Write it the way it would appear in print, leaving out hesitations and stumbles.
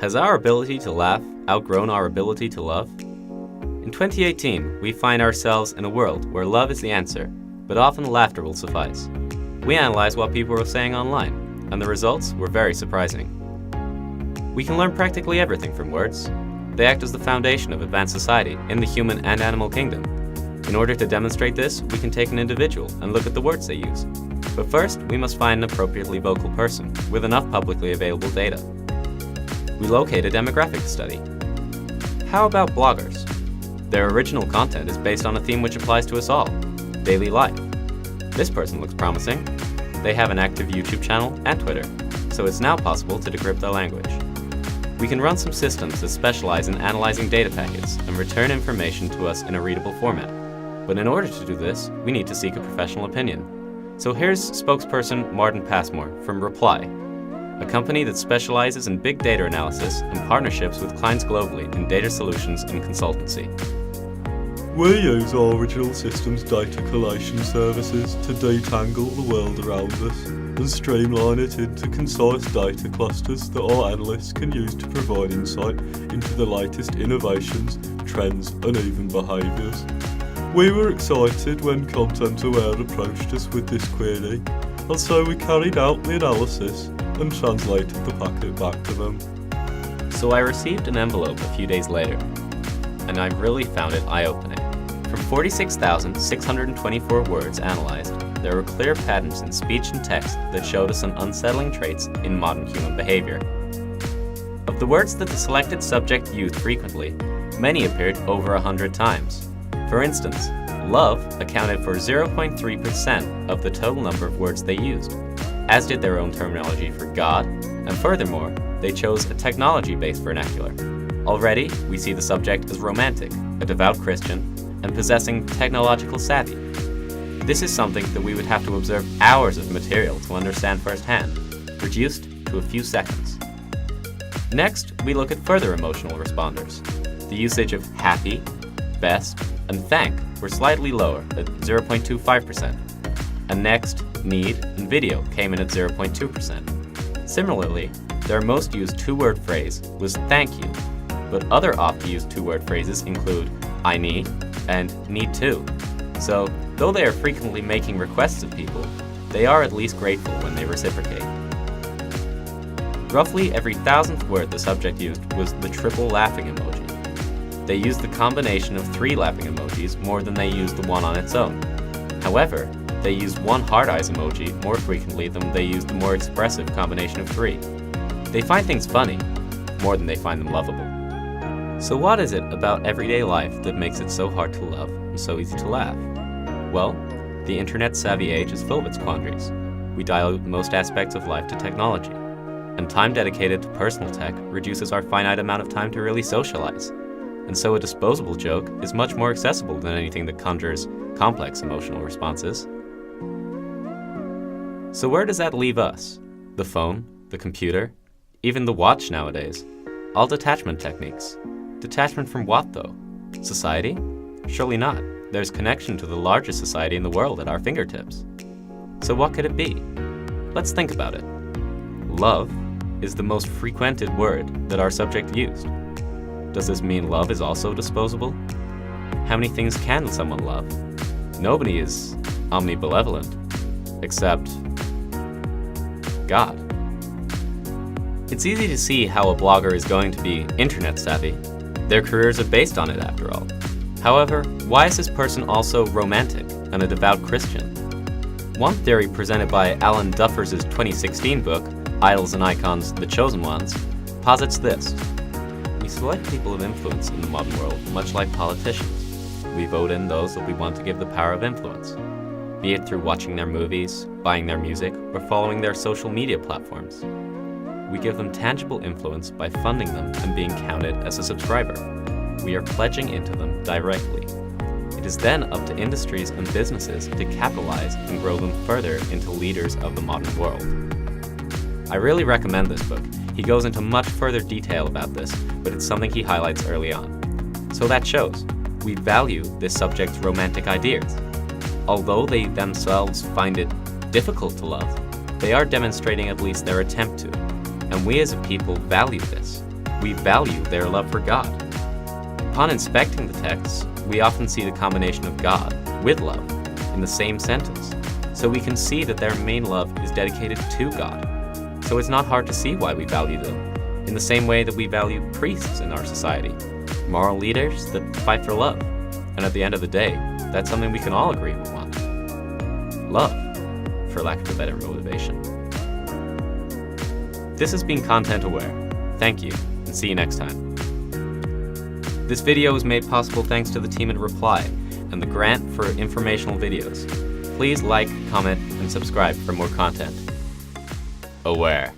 Has our ability to laugh outgrown our ability to love? In 2018, we find ourselves in a world where love is the answer, but often laughter will suffice. We analyzed what people were saying online, and the results were very surprising. We can learn practically everything from words. They act as the foundation of advanced society in the human and animal kingdom. In order to demonstrate this, we can take an individual and look at the words they use. But first, we must find an appropriately vocal person with enough publicly available data. We locate a demographic study. How about bloggers? Their original content is based on a theme which applies to us all: daily life. This person looks promising. They have an active YouTube channel and Twitter, so it's now possible to decrypt their language. We can run some systems that specialize in analyzing data packets and return information to us in a readable format. But in order to do this, we need to seek a professional opinion. So here's spokesperson Martin Passmore from Reply, a company that specializes in big data analysis and partnerships with clients globally in data solutions and consultancy. We use our original systems data collation services to detangle the world around us and streamline it into concise data clusters that our analysts can use to provide insight into the latest innovations, trends, and even behaviours. We were excited when Content Aware approached us with this query, and so we carried out the analysis and translated the packet back to them. So I received an envelope a few days later, and I really found it eye-opening. From 46,624 words analyzed, there were clear patterns in speech and text that showed us some unsettling traits in modern human behavior. Of the words that the selected subject used frequently, many appeared over 100 times. For instance, love accounted for 0.3% of the total number of words they used, as did their own terminology for God, and furthermore, they chose a technology-based vernacular. Already, we see the subject as romantic, a devout Christian, and possessing technological savvy. This is something that we would have to observe hours of material to understand firsthand, reduced to a few seconds. Next, we look at further emotional responders. The usage of happy, best, and thank were slightly lower at 0.25%. And next, need and video came in at 0.2%. Similarly, their most used two-word phrase was thank you, but other oft-used two-word phrases include I need and need to. So, though they are frequently making requests of people, they are at least grateful when they reciprocate. Roughly every 1,000th word the subject used was the triple laughing emoji. They used the combination of 3 laughing emojis more than they used the one on its own. However, they used one heart eyes emoji more frequently than they used the more expressive combination of 3. They find things funny more than they find them lovable. So what is it about everyday life that makes it so hard to love and so easy to laugh? Well, the internet-savvy age is full of its quandaries. We dilute most aspects of life to technology, and time dedicated to personal tech reduces our finite amount of time to really socialize. And so a disposable joke is much more accessible than anything that conjures complex emotional responses. So where does that leave us? The phone, the computer, even the watch nowadays. All detachment techniques. Detachment from what, though? Society? Surely not. There's connection to the largest society in the world at our fingertips. So what could it be? Let's think about it. Love is the most frequented word that our subject used. Does this mean love is also disposable? How many things can someone love? Nobody is omnibenevolent, except God. It's easy to see how a blogger is going to be internet savvy. Their careers are based on it, after all. However, why is this person also romantic and a devout Christian? One theory presented by Alan Duffers' 2016 book, Idols and Icons, The Chosen Ones, posits this. We select people of influence in the modern world, much like politicians. We vote in those that we want to give the power of influence, be it through watching their movies, buying their music, or following their social media platforms. We give them tangible influence by funding them and being counted as a subscriber. We are pledging into them directly. It is then up to industries and businesses to capitalize and grow them further into leaders of the modern world. I really recommend this book. He goes into much further detail about this, but it's something he highlights early on. So that shows. We value this subject's romantic ideas. Although they themselves find it difficult to love, they are demonstrating at least their attempt to, and we as a people value this. we value their love for God. Upon inspecting the texts, we often see the combination of God with love in the same sentence, so we can see that their main love is dedicated to God. So it's not hard to see why we value them, in the same way that we value priests in our society, moral leaders that fight for love. And at the end of the day, that's something we can all agree we want. Love, for lack of a better motivation. This has been Content Aware. Thank you, and see you next time. This video was made possible thanks to the team at Reply and the grant for informational videos. Please like, comment, and subscribe for more content. Aware.